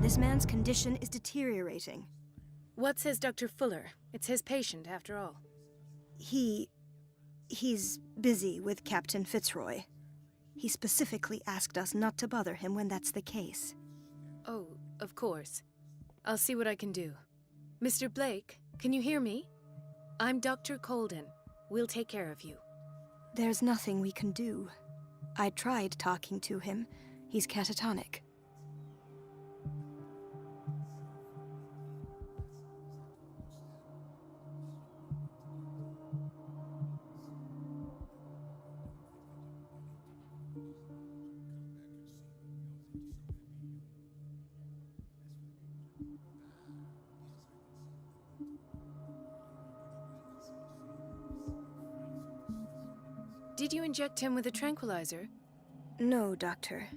This man's condition is deteriorating. What says Dr. Fuller? It's his patient, after all. He's busy with Captain Fitzroy. He specifically asked us not to bother him when that's the case. Oh, of course. I'll see what I can do. Mr. Blake, can you hear me? I'm Dr. Colden. We'll take care of you. There's nothing we can do. I tried talking to him. He's catatonic. Did you inject him with a tranquilizer? No, Doctor.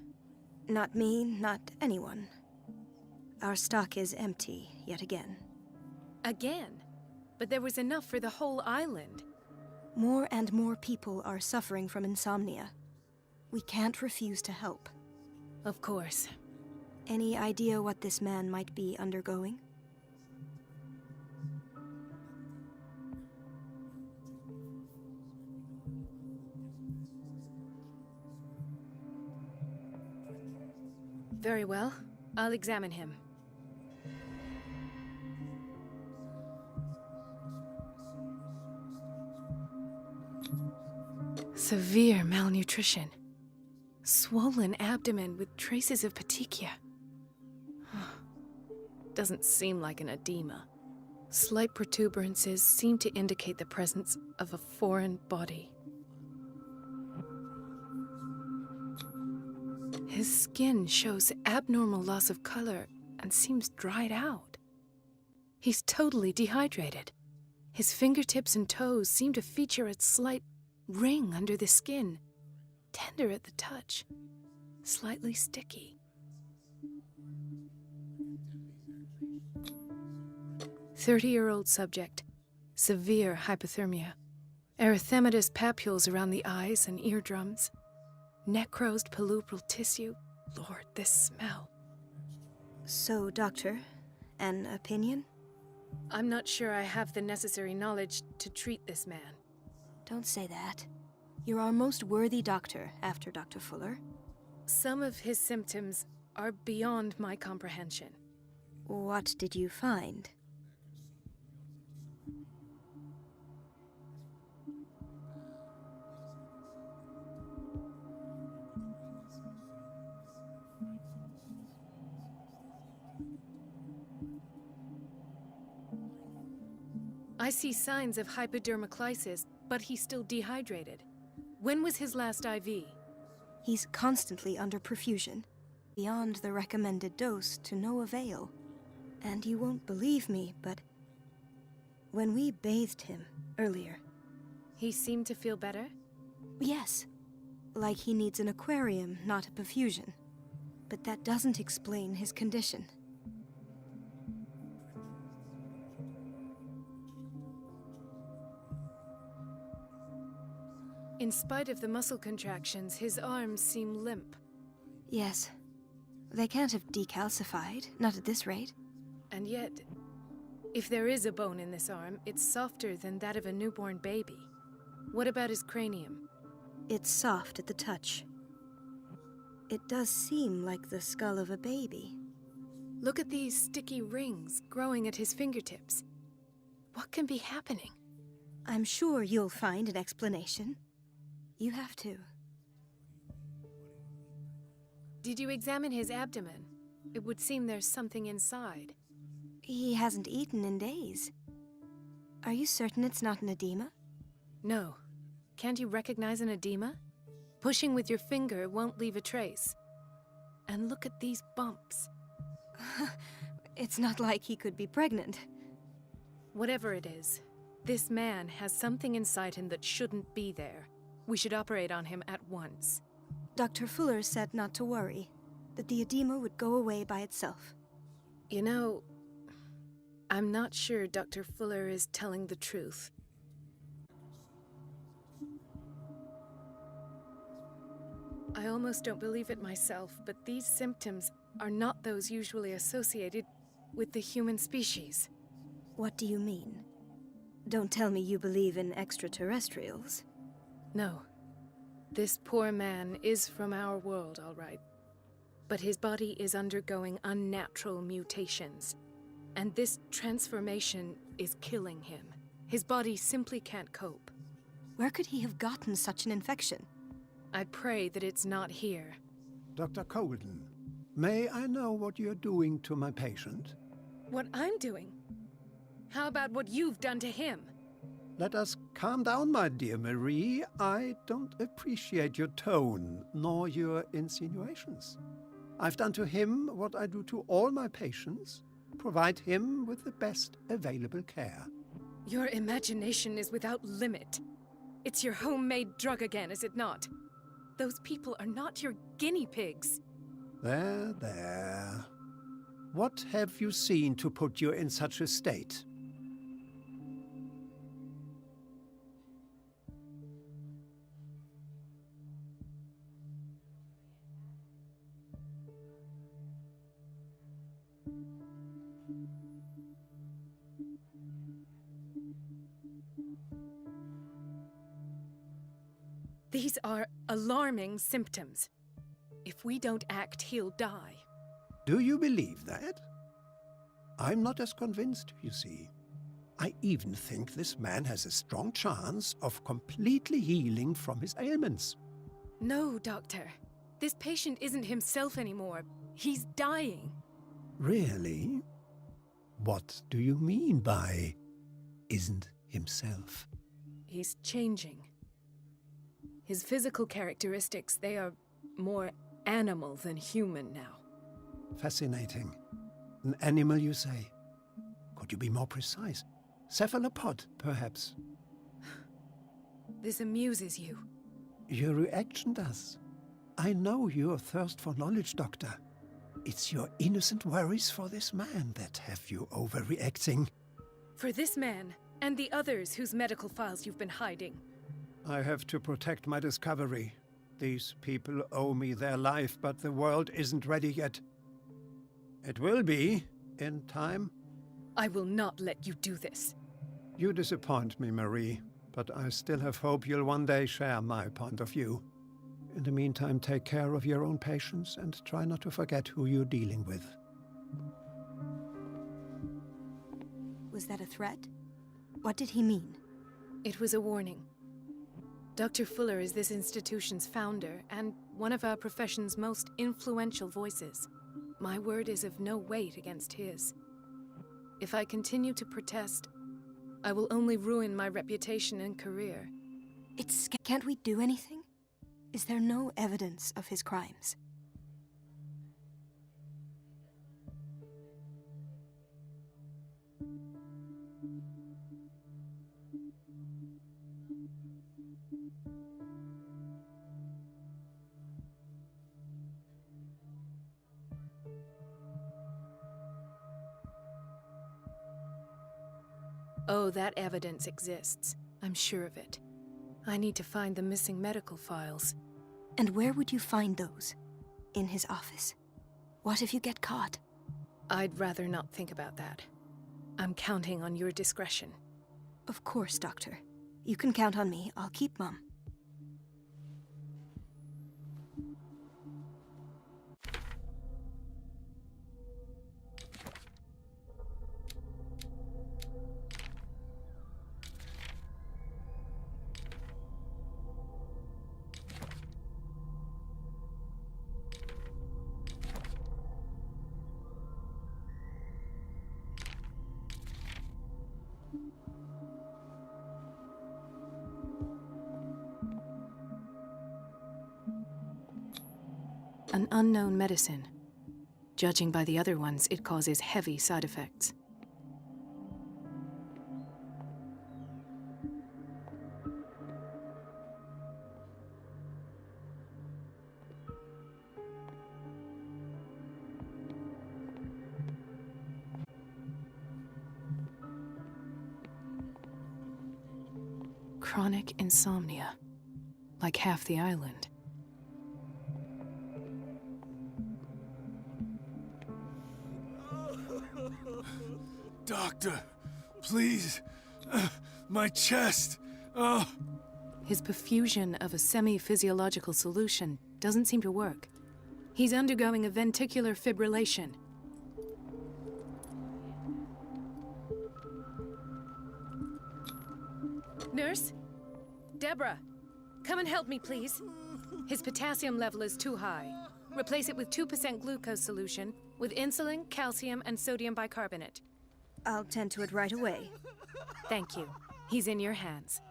Not me, not anyone. Our stock is empty, yet again. Again? But there was enough for the whole island. More and more people are suffering from insomnia. We can't refuse to help. Of course. Any idea what this man might be undergoing? Very well. I'll examine him. Severe malnutrition. Swollen abdomen with traces of petechia. Doesn't seem like an edema. Slight protuberances seem to indicate the presence of a foreign body. His skin shows abnormal loss of color and seems dried out. He's totally dehydrated. His fingertips and toes seem to feature a slight ring under the skin, tender at the touch, slightly sticky. 30-year-old subject, severe hypothermia, erythematous papules around the eyes and eardrums, necrosed palpebral tissue. Lord, this smell. So, Doctor, an opinion? I'm not sure I have the necessary knowledge to treat this man. Don't say that. You're our most worthy doctor after Dr. Fuller. Some of his symptoms are beyond my comprehension. What did you find? I see signs of hypodermoclysis, but he's still dehydrated. When was his last IV? He's constantly under perfusion, beyond the recommended dose to no avail. And you won't believe me, but when we bathed him earlier... He seemed to feel better? Yes, like he needs an aquarium, not a perfusion. But that doesn't explain his condition. In spite of the muscle contractions, his arms seem limp. Yes. They can't have decalcified, not at this rate. And yet, if there is a bone in this arm, it's softer than that of a newborn baby. What about his cranium? It's soft at the touch. It does seem like the skull of a baby. Look at these sticky rings growing at his fingertips. What can be happening? I'm sure you'll find an explanation. You have to. Did you examine his abdomen? It would seem there's something inside. He hasn't eaten in days. Are you certain it's not an edema? No. Can't you recognize an edema? Pushing with your finger won't leave a trace. And look at these bumps. It's not like he could be pregnant. Whatever it is, this man has something inside him that shouldn't be there. We should operate on him at once. Dr. Fuller said not to worry, that the edema would go away by itself. You know, I'm not sure Dr. Fuller is telling the truth. I almost don't believe it myself, but these symptoms are not those usually associated with the human species. What do you mean? Don't tell me you believe in extraterrestrials. No. This poor man is from our world, all right. But his body is undergoing unnatural mutations. And this transformation is killing him. His body simply can't cope. Where could he have gotten such an infection? I pray that it's not here. Dr. Colden, may I know what you're doing to my patient? What I'm doing? How about what you've done to him? Let us calm down, my dear Marie. I don't appreciate your tone, nor your insinuations. I've done to him what I do to all my patients. Provide him with the best available care. Your imagination is without limit. It's your homemade drug again, is it not? Those people are not your guinea pigs. There, there. What have you seen to put you in such a state? These are alarming symptoms. If we don't act, he'll die. Do you believe that? I'm not as convinced, you see. I even think this man has a strong chance of completely healing from his ailments. No, Doctor. This patient isn't himself anymore. He's dying. Really? What do you mean by isn't himself? He's changing. His physical characteristics, they are more animal than human now. Fascinating. An animal, you say? Could you be more precise? Cephalopod, perhaps? This amuses you. Your reaction does. I know your thirst for knowledge, Doctor. It's your innocent worries for this man that have you overreacting. For this man, and the others whose medical files you've been hiding. I have to protect my discovery. These people owe me their life, but the world isn't ready yet. It will be, in time. I will not let you do this. You disappoint me, Marie, but I still have hope you'll one day share my point of view. In the meantime, take care of your own patients and try not to forget who you're dealing with. Was that a threat? What did he mean? It was a warning. Dr. Fuller is this institution's founder and one of our profession's most influential voices. My word is of no weight against his. If I continue to protest, I will only ruin my reputation and career. Can't we do anything? Is there no evidence of his crimes? Oh, that evidence exists. I'm sure of it. I need to find the missing medical files. And where would you find those? In his office? What if you get caught? I'd rather not think about that. I'm counting on your discretion. Of course, Doctor. You can count on me. I'll keep Mum. An unknown medicine. Judging by the other ones, it causes heavy side effects. Chronic insomnia, like half the island. Doctor, please. My chest. His perfusion of a semi-physiological solution doesn't seem to work. He's undergoing a ventricular fibrillation. Nurse? Deborah, come and help me, please. His potassium level is too high. Replace it with 2% glucose solution with insulin, calcium, and sodium bicarbonate. I'll tend to it right away. Thank you. He's in your hands.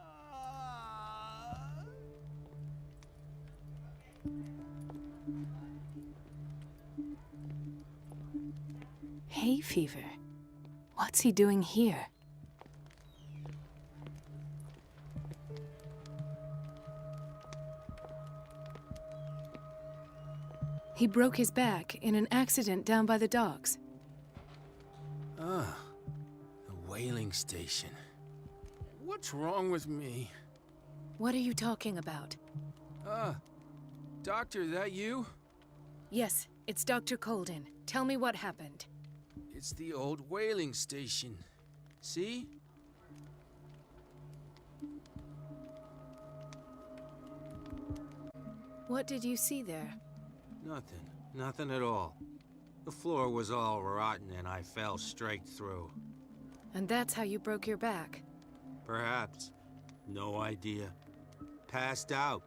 Hay fever. What's he doing here? He broke his back in an accident down by the docks. Ah, the whaling station. What's wrong with me? What are you talking about? Doctor, that you? Yes, it's Dr. Colden. Tell me what happened. It's the old whaling station. See? What did you see there? Nothing. Nothing at all. The floor was all rotten and I fell straight through. And that's how you broke your back? Perhaps. No idea. Passed out.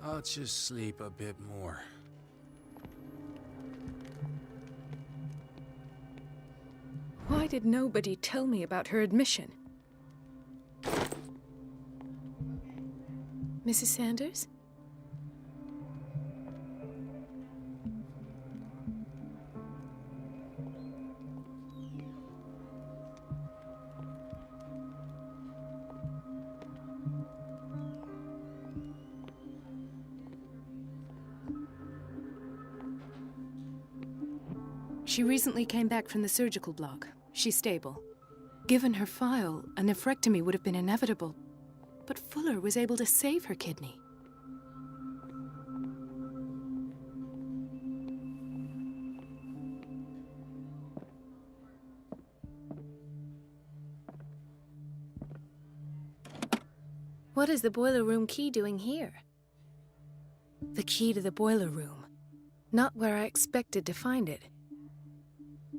I'll just sleep a bit more. Why did nobody tell me about her admission? Mrs. Sanders? She recently came back from the surgical block. She's stable. Given her file, a nephrectomy would have been inevitable, but Fuller was able to save her kidney. What is the boiler room key doing here? The key to the boiler room. Not where I expected to find it.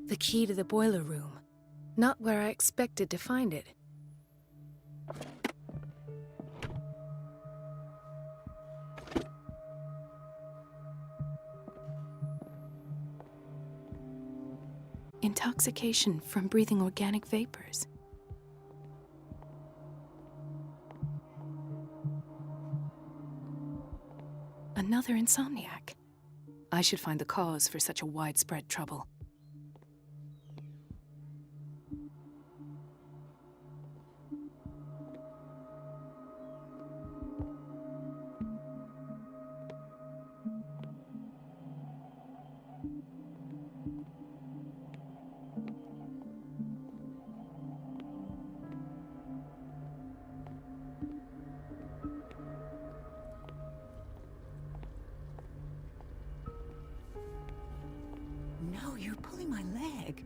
The key to the boiler room. Not where I expected to find it. Intoxication from breathing organic vapors. Another insomniac. I should find the cause for such a widespread trouble. No, you're pulling my leg.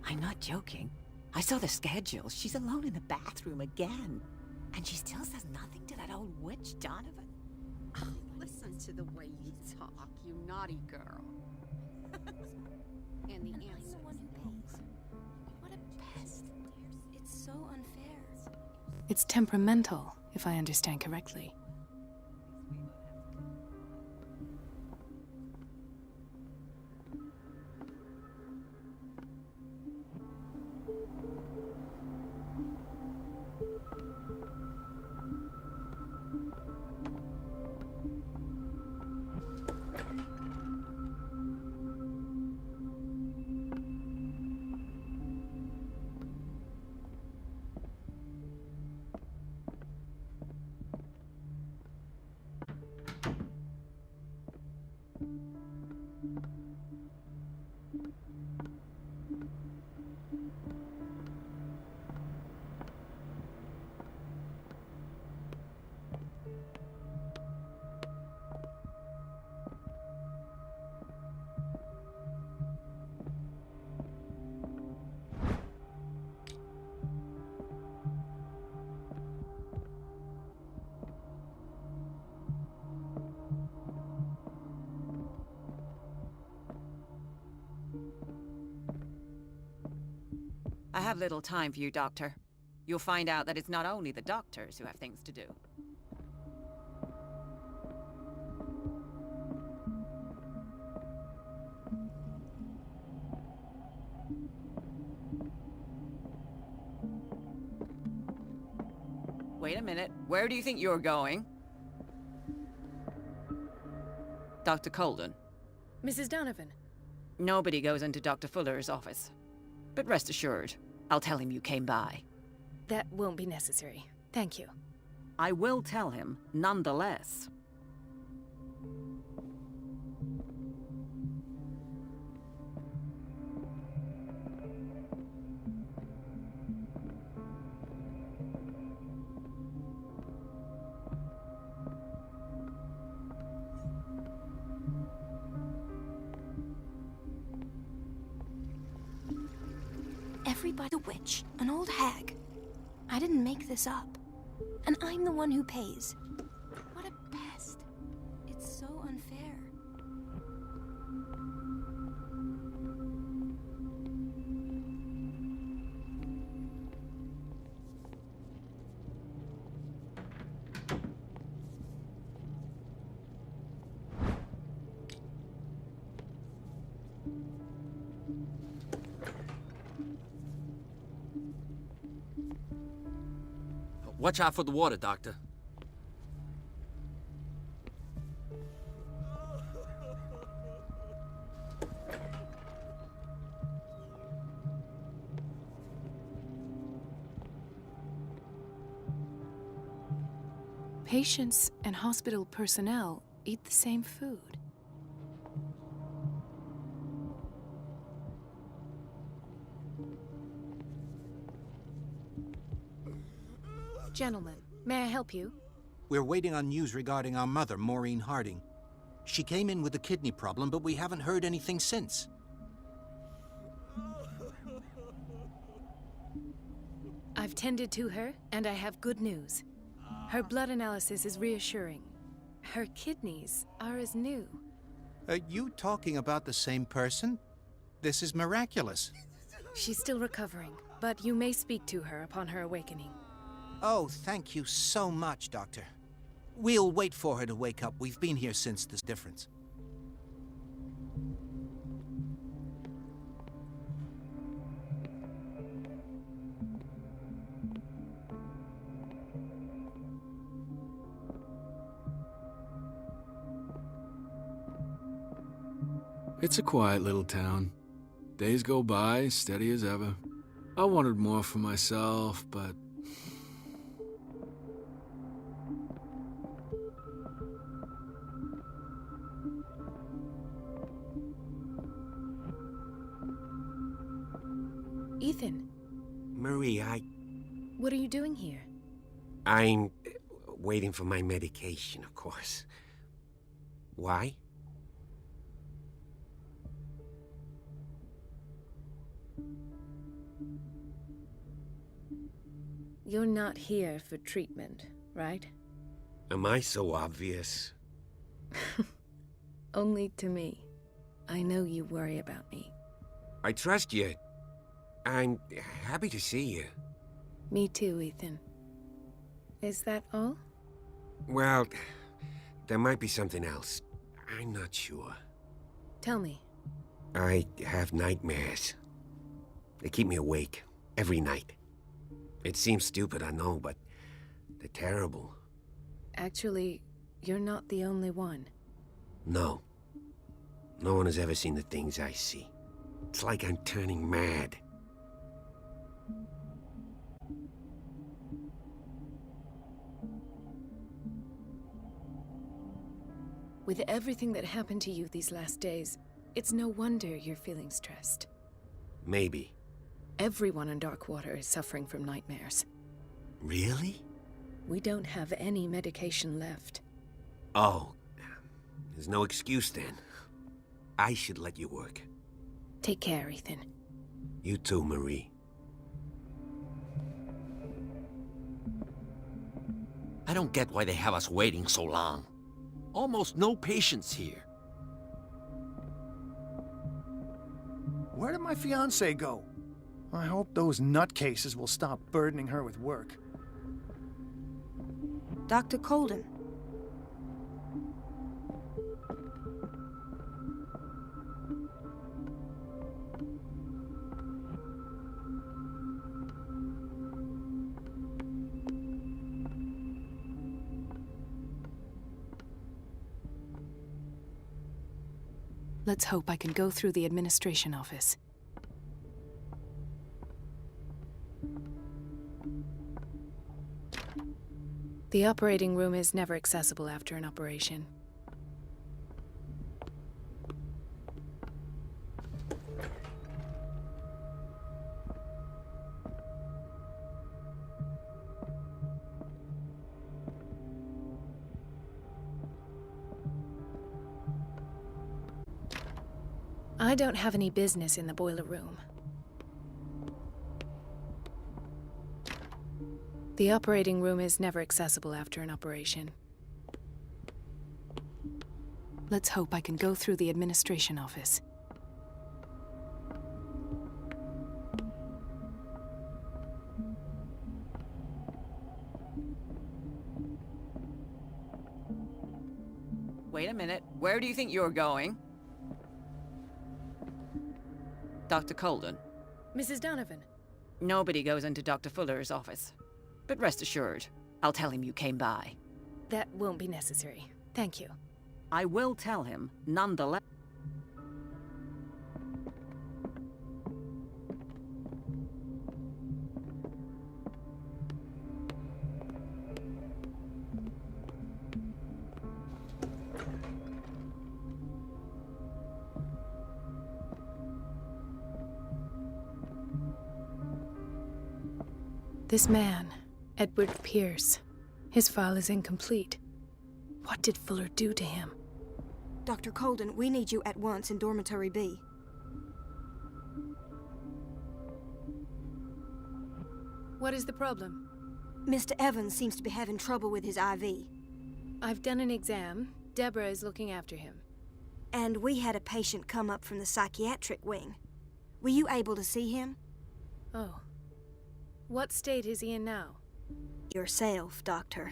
I'm not joking. I saw the schedule. She's alone in the bathroom again. And she still says nothing to that old witch, Donovan. Listen to the way you talk, you naughty girl. And the answer I'm the one who pays. What a pest. It's so unfair. It's temperamental, if I understand correctly. have little time for you, Doctor. You'll find out that it's not only the doctors who have things to do. Wait a minute. Where do you think you're going? Dr. Colden. Mrs. Donovan. Nobody goes into Dr. Fuller's office. But rest assured, I'll tell him you came by. That won't be necessary. Thank you. I will tell him, nonetheless. Everybody a witch, an old hag. I didn't make this up. And I'm the one who pays. What a pest. It's so unfair. Watch out for the water, Doctor. Patients and hospital personnel eat the same food. Gentlemen, may I help you? We're waiting on news regarding our mother, Maureen Harding. She came in with a kidney problem, but we haven't heard anything since. I've tended to her, and I have good news. Her blood analysis is reassuring. Her kidneys are as new. Are you talking about the same person? This is miraculous. She's still recovering, but you may speak to her upon her awakening. Oh, thank you so much, Doctor. We'll wait for her to wake up. We've been here since this difference. It's a quiet little town. Days go by, steady as ever. I wanted more for myself, but... Ethan, Marie, what are you doing here? I'm waiting for my medication, of course. Why? You're not here for treatment, right? Am I so obvious? Only to me. I know you worry about me. I trust you. I'm happy to see you. Me too, Ethan. Is that all? Well, there might be something else. I'm not sure. Tell me. I have nightmares. They keep me awake every night. It seems stupid, I know, but they're terrible. Actually, you're not the only one. No. No one has ever seen the things I see. It's like I'm turning mad. With everything that happened to you these last days, it's no wonder you're feeling stressed. Maybe. Everyone in Darkwater is suffering from nightmares. Really? We don't have any medication left. Oh. There's no excuse then. I should let you work. Take care, Ethan. You too, Marie. I don't get why they have us waiting so long. Almost no patients here. Where did my fiancé go? I hope those nutcases will stop burdening her with work. Dr. Colden. Let's hope I can go through the administration office. The operating room is never accessible after an operation. I don't have any business in the boiler room. The operating room is never accessible after an operation. Let's hope I can go through the administration office. Wait a minute. Where do you think you're going? Dr. Colden. Mrs. Donovan. Nobody goes into Dr. Fuller's office. But rest assured, I'll tell him you came by. That won't be necessary. Thank you. I will tell him, nonetheless. This man, Edward Pierce, his file is incomplete. What did Fuller do to him? Dr. Colden, we need you at once in Dormitory B. What is the problem? Mr. Evans seems to be having trouble with his IV. I've done an exam. Deborah is looking after him. And we had a patient come up from the psychiatric wing. Were you able to see him? Oh. What state is he in now? Yourself, Doctor.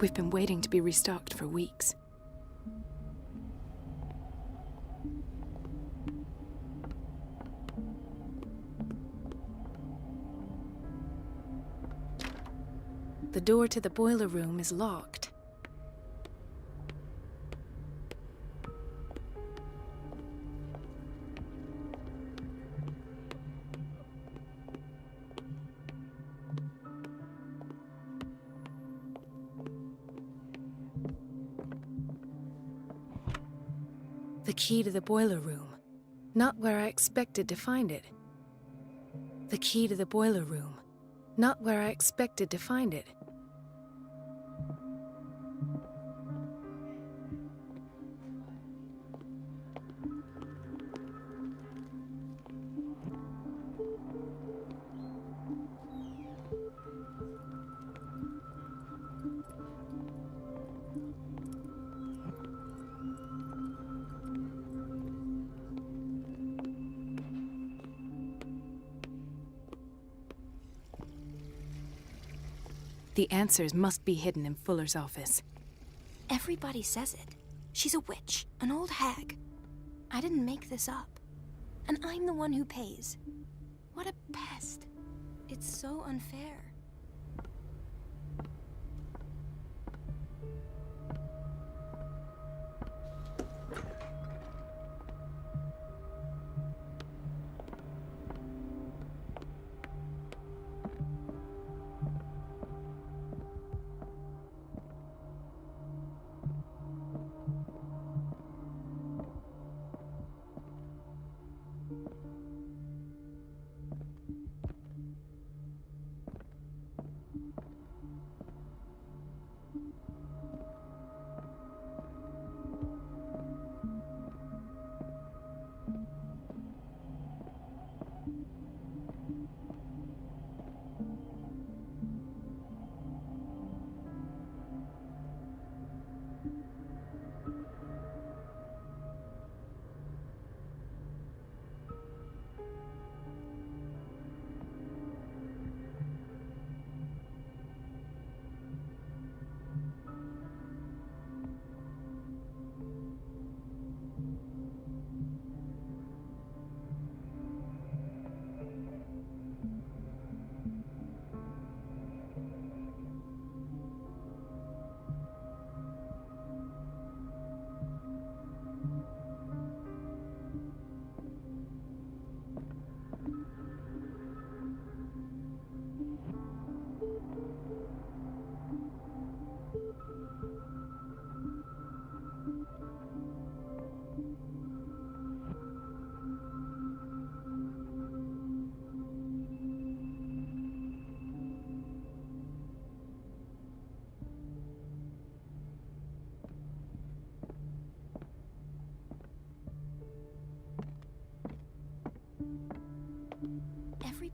We've been waiting to be restocked for weeks. The door to the boiler room is locked. The key to the boiler room. Not where I expected to find it. The key to the boiler room. Not where I expected to find it. The answers must be hidden in Fuller's office. Everybody says it. She's a witch, an old hag. I didn't make this up. And I'm the one who pays. What a pest. It's so unfair.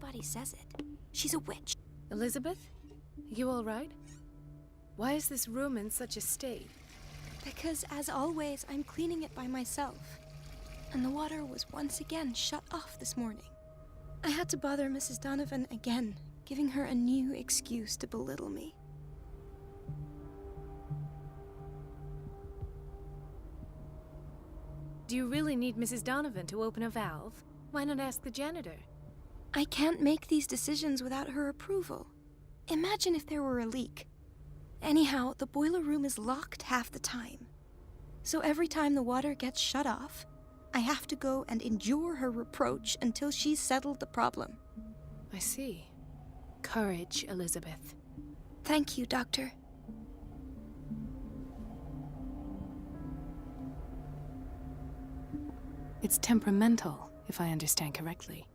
Everybody says it. She's a witch. Elizabeth? You all right? Why is this room in such a state? Because, as always, I'm cleaning it by myself. And the water was once again shut off this morning. I had to bother Mrs. Donovan again, giving her a new excuse to belittle me. Do you really need Mrs. Donovan to open a valve? Why not ask the janitor? I can't make these decisions without her approval. Imagine if there were a leak. Anyhow, the boiler room is locked half the time. So every time the water gets shut off, I have to go and endure her reproach until she's settled the problem. I see. Courage, Elizabeth. Thank you, Doctor. It's temperamental, if I understand correctly.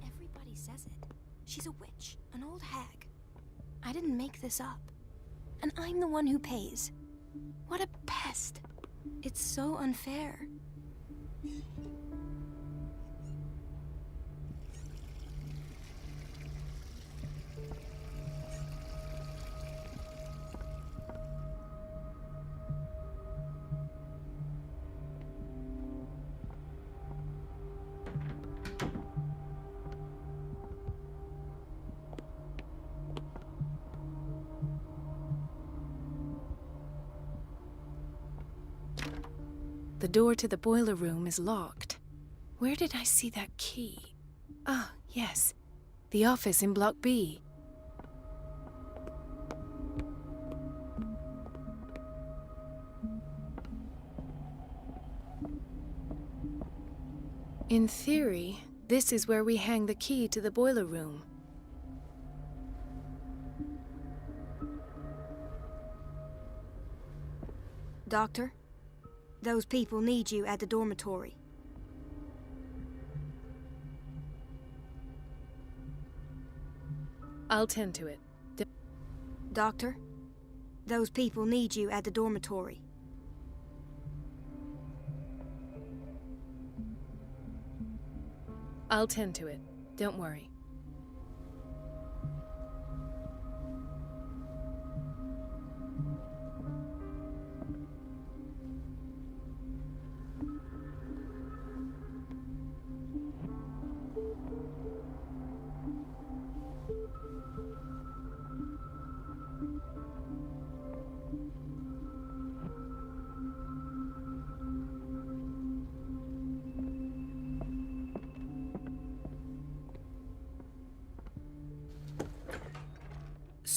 Everybody says it. She's a witch, an old hag. I didn't make this up. And I'm the one who pays. What a pest. It's so unfair. The door to the boiler room is locked. Where did I see that key? Ah, yes. The office in Block B. In theory, this is where we hang the key to the boiler room. Doctor, those people need you at the dormitory. I'll tend to it. Doctor, those people need you at the dormitory. I'll tend to it. Don't worry.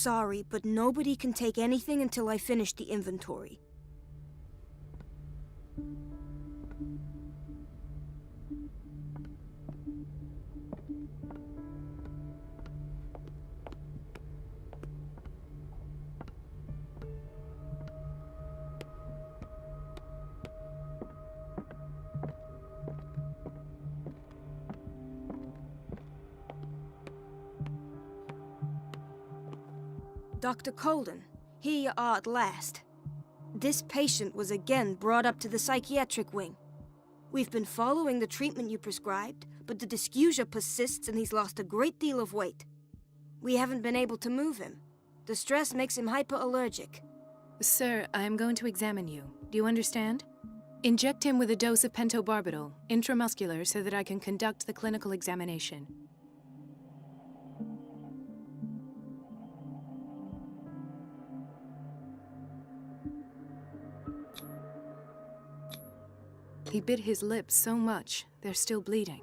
Sorry, but nobody can take anything until I finish the inventory. Dr. Colden, here you are at last. This patient was again brought up to the psychiatric wing. We've been following the treatment you prescribed, but the dysgeusia persists and he's lost a great deal of weight. We haven't been able to move him. The stress makes him hyperallergic. Sir, I am going to examine you. Do you understand? Inject him with a dose of pentobarbital, intramuscular, so that I can conduct the clinical examination. He bit his lips so much, they're still bleeding.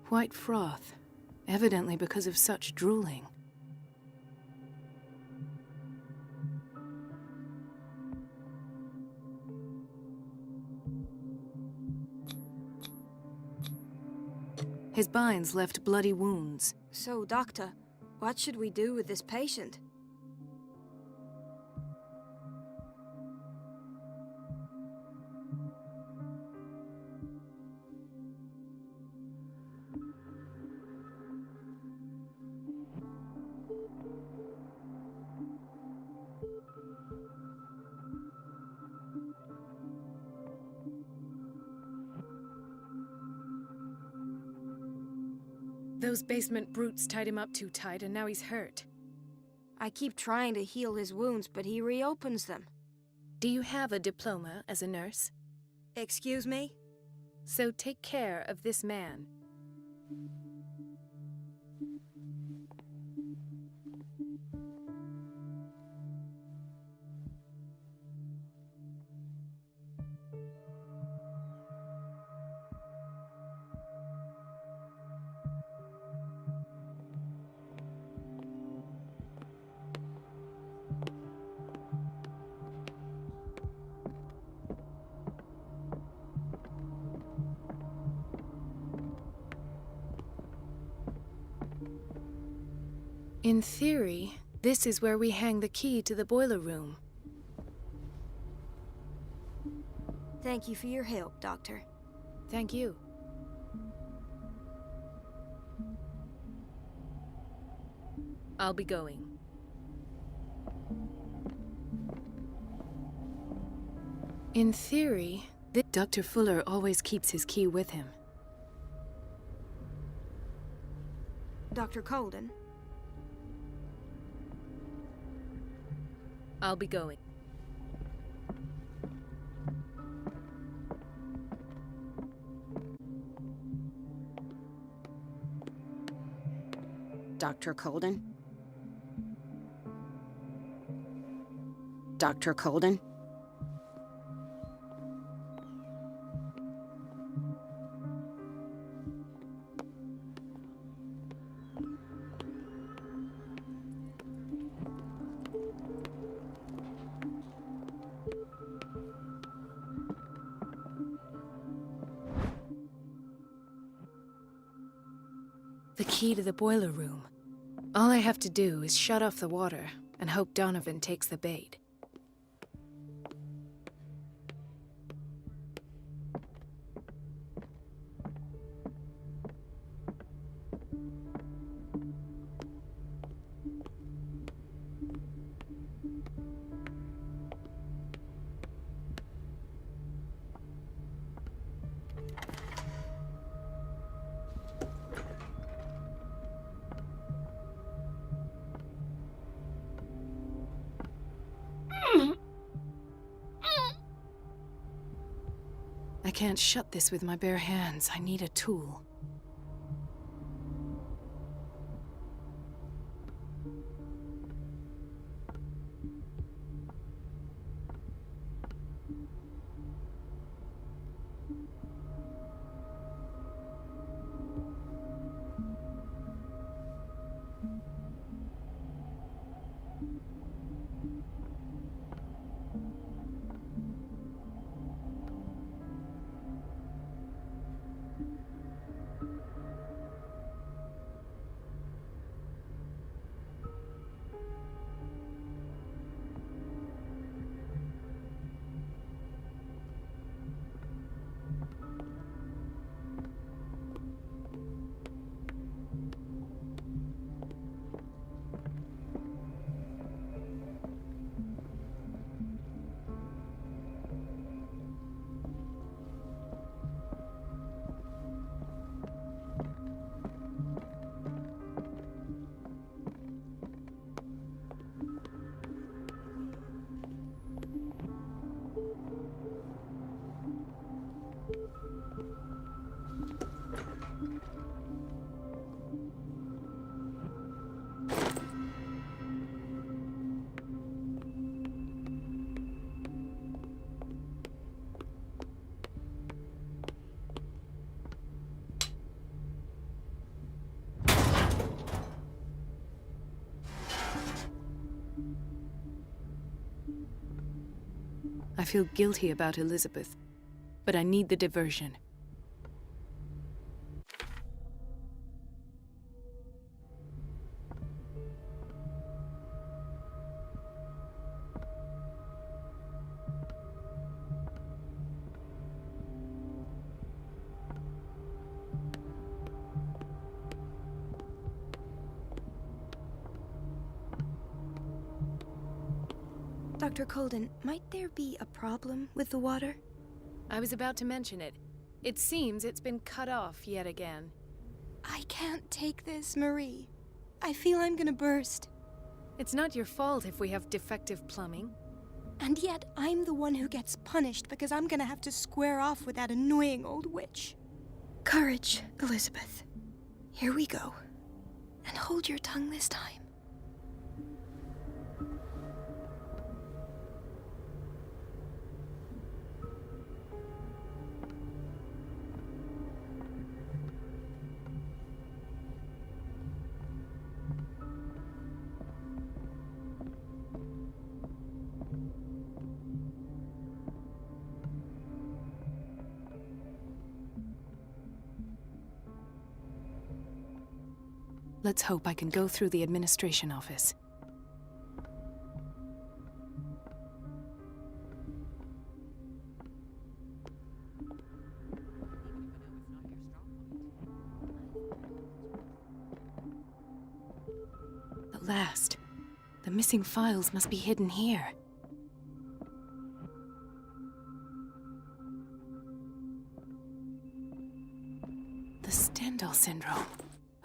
White froth, evidently because of such drooling. His binds left bloody wounds. So, Doctor, what should we do with this patient? Those basement brutes tied him up too tight, and now he's hurt. I keep trying to heal his wounds, but he reopens them. Do you have a diploma as a nurse? Excuse me? So take care of this man. In theory, this is where we hang the key to the boiler room. Thank you for your help, Doctor. Thank you. I'll be going. In theory, Dr. Fuller always keeps his key with him. Dr. Colden? I'll be going. Dr. Colden? Dr. Colden? The key to the boiler room. All I have to do is shut off the water and hope Donovan takes the bait. I can't shut this with my bare hands. I need a tool. I feel guilty about Elizabeth, but I need the diversion. Dr. Colden, might there be a problem with the water? I was about to mention it. It seems it's been cut off yet again. I can't take this, Marie. I feel I'm gonna burst. It's not your fault if we have defective plumbing. And yet, I'm the one who gets punished because I'm gonna have to square off with that annoying old witch. Courage, Elizabeth. Here we go. And hold your tongue this time. Let's hope I can go through the administration office. At last. The missing files must be hidden here. The Stendhal syndrome.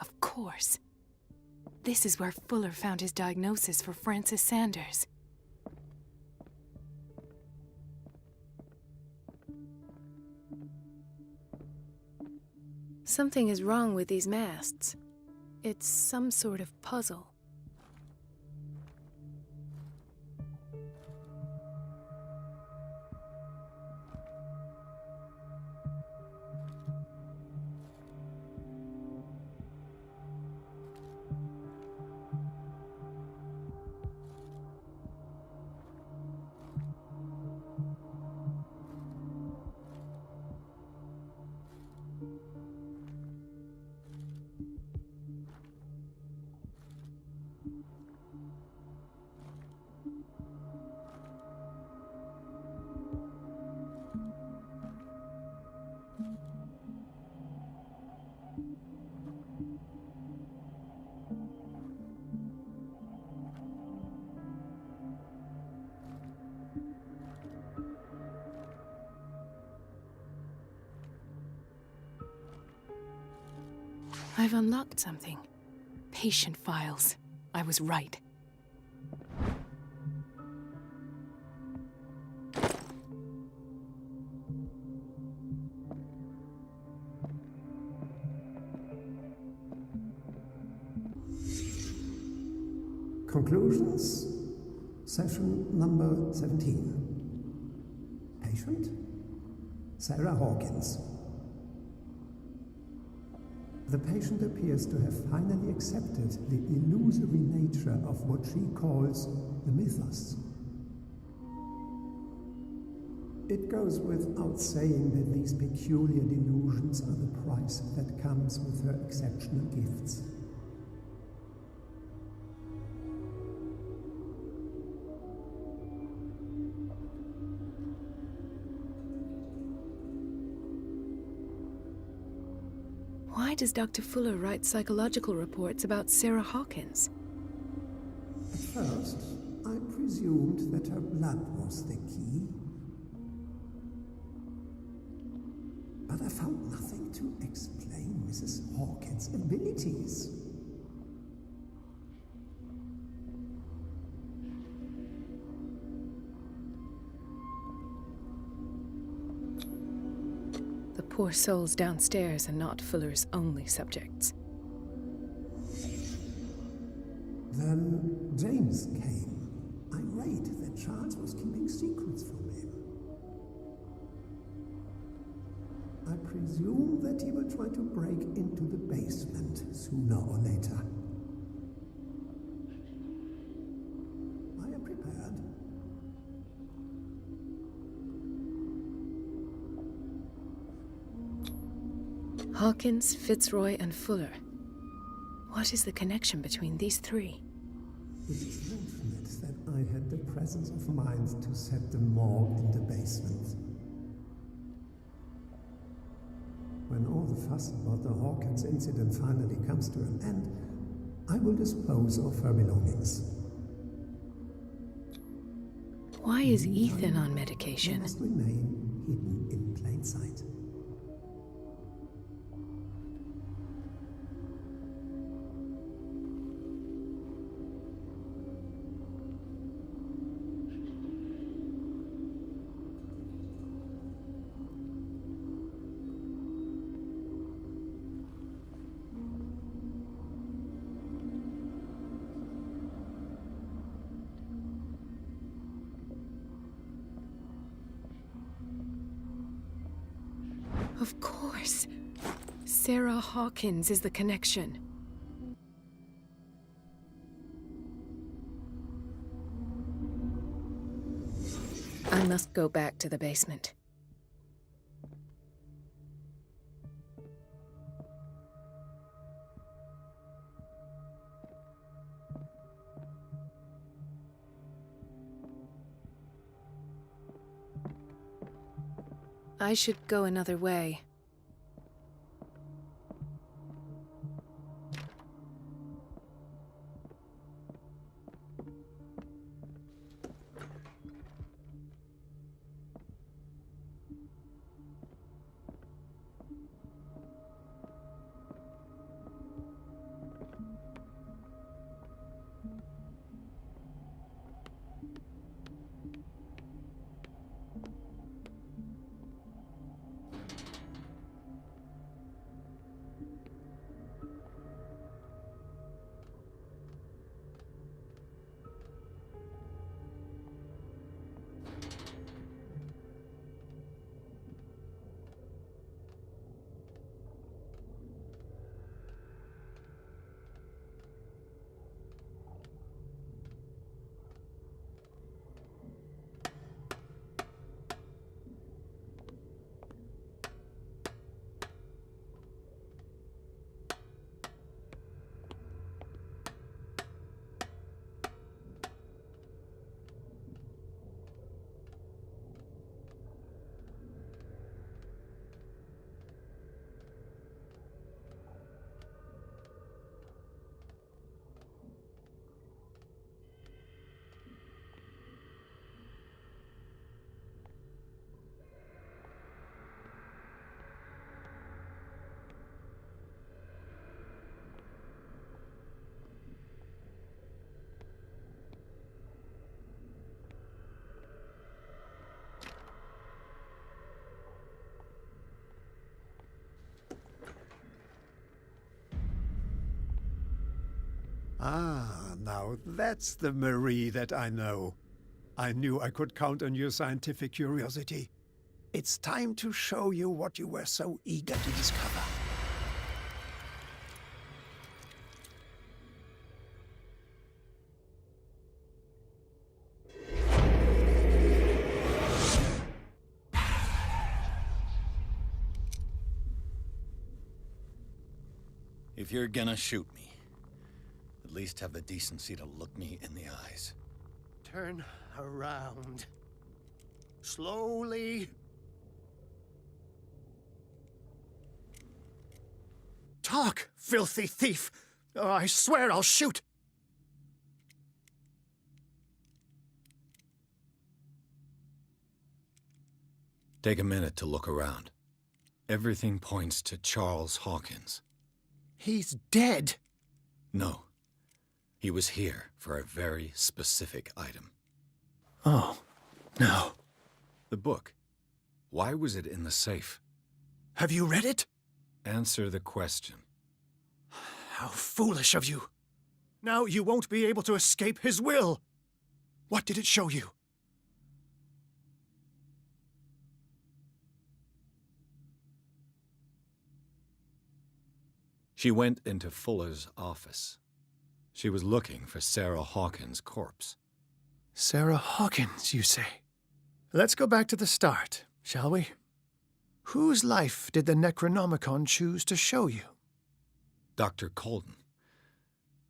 Of course. This is where Fuller found his diagnosis for Francis Sanders. Something is wrong with these masts. It's some sort of puzzle. I've unlocked something. Patient files. I was right. Conclusions. Session number 17. Patient? Sarah Hawkins. The patient appears to have finally accepted the illusory nature of what she calls the mythos. It goes without saying that these peculiar delusions are the price that comes with her exceptional gifts. Why does Dr. Fuller write psychological reports about Sarah Hawkins? At first, I presumed that her blood was the key. But I found nothing to explain Mrs. Hawkins' abilities. The poor souls downstairs are not Fuller's only subjects. Then James came, irate that Charles was keeping secrets from him. I presume that he will try to break into the basement sooner or later. I am prepared. Hawkins, Fitzroy, and Fuller. What is the connection between these three? It is fortunate that I had the presence of mind to set the morgue in the basement. When all the fuss about the Hawkins incident finally comes to an end, I will dispose of her belongings. Why is Ethan on They medication? must remain hidden in plain sight. Of course. Sarah Hawkins is the connection. I must go back to the basement. I should go another way. Ah, now that's the Marie that I know. I knew I could count on your scientific curiosity. It's time to show you what you were so eager to discover. If you're gonna shoot me, at least have the decency to look me in the eyes. Turn around. Slowly. Talk, filthy thief! Oh, I swear I'll shoot! Take a minute to look around. Everything points to Charles Hawkins. He's dead! No. He was here for a very specific item. Oh, no. The book. Why was it in the safe? Have you read it? Answer the question. How foolish of you. Now you won't be able to escape his will. What did it show you? She went into Fuller's office. She was looking for Sarah Hawkins' corpse. Sarah Hawkins, you say? Let's go back to the start, shall we? Whose life did the Necronomicon choose to show you? Dr. Colden.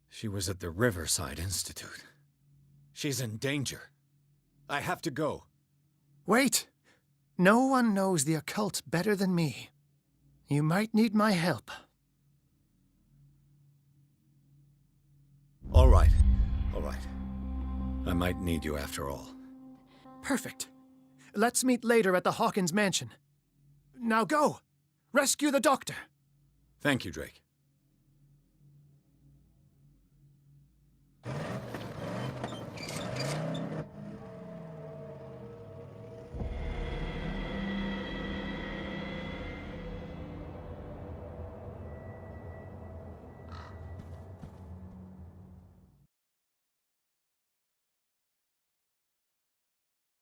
She was at the Riverside Institute. She's in danger. I have to go. Wait! No one knows the occult better than me. You might need my help. All right. All right. I might need you after all. Perfect. Let's meet later at the Hawkins mansion. Now go! Rescue the doctor! Thank you, Drake.